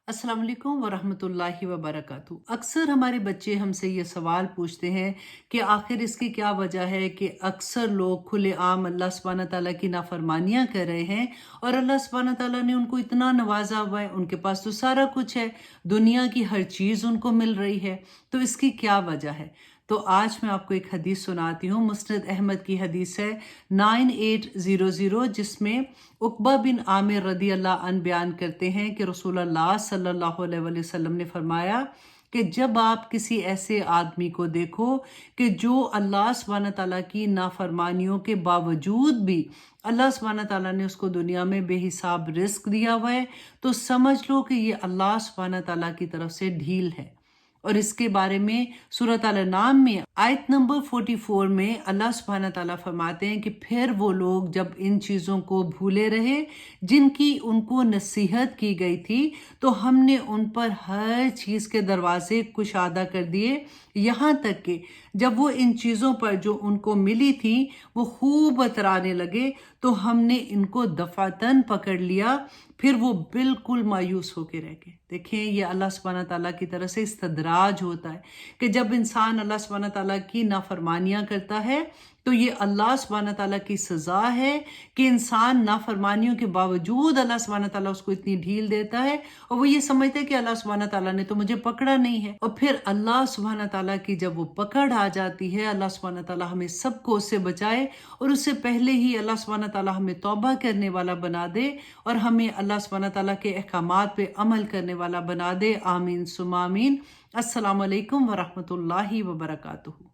अस्सलाम वालेकुम वरहमतुल्लाहि वबरकातुहू। अक्सर हमारे बच्चे हमसे ये सवाल पूछते हैं कि आखिर इसकी क्या वजह है कि अक्सर लोग खुलेआम अल्लाह सुब्हानहू तआला की नाफरमानियां कर रहे हैं और अल्लाह सुब्हानहू तआला ने उनको इतना नवाजा हुआ है, उनके पास तो सारा कुछ है, दुनिया की हर चीज़ उनको मिल रही है, तो इसकी क्या वजह है। तो आज मैं आपको एक हदीस सुनाती हूँ। मुस्नद अहमद की हदीस है 9800, जिसमें उकबा बिन आमिर रदी अल्लाह अन बयान करते हैं कि रसूलुल्लाह सल्लल्लाहु अलैहि वसल्लम ने फरमाया कि जब आप किसी ऐसे आदमी को देखो कि जो अल्लाह सुब्हानहू तआला की नाफरमानियों के बावजूद भी अल्लाह सुब्हानहू तआला ने उसको दुनिया में बेहिसाब रिस्क दिया हुआ है, तो समझ लो कि ये अल्लाह सुब्हानहू तआला की तरफ से ढील है। और इसके बारे में सूरत अल-अनाम में आयत नंबर 44 में अल्लाह सुब्हानहू तआला फरमाते हैं कि फिर वो लोग जब इन चीज़ों को भूले रहे जिनकी उनको नसीहत की गई थी, तो हमने उन पर हर चीज़ के दरवाजे कुशादा कर दिए, यहाँ तक कि जब वो इन चीज़ों पर जो उनको मिली थी वो खूब अतराने लगे, तो हमने इनको दफातन पकड़ लिया, फिर वो बिल्कुल मायूस होकर रह गए। देखें, ये अल्लाह सुब्हानहू तआला की तरफ से इस्तदराज होता है कि जब इंसान अल्लाह सुब्हानहू तआला की नाफरमानियां करता है तो ये अल्लाह सुब्हानहू तआला की सज़ा है कि इंसान नाफरमानियों के बावजूद अल्लाह सुब्हानहू तआला उसको इतनी ढील देता है और वो ये समझता है कि अल्लाह सुब्हानहू तआला ने तो मुझे पकड़ा नहीं है। और फिर अल्लाह सुब्हानहू तआला की जब वो पकड़ आ जाती है, अल्लाह सुब्हानहू तआला हमें सबको उससे बचाए और उससे पहले ही अल्लाह सुब्हानहू तआला हमें तौबा करने वाला बना दे और हमें अल्लाह सुब्हानहू तआला के अहकामात पे अमल करने वाला बना दे। आमीन सुम्मा आमीन। अस्सलाम वालेकुम वरहमतुल्लाहि वबरकातुहू।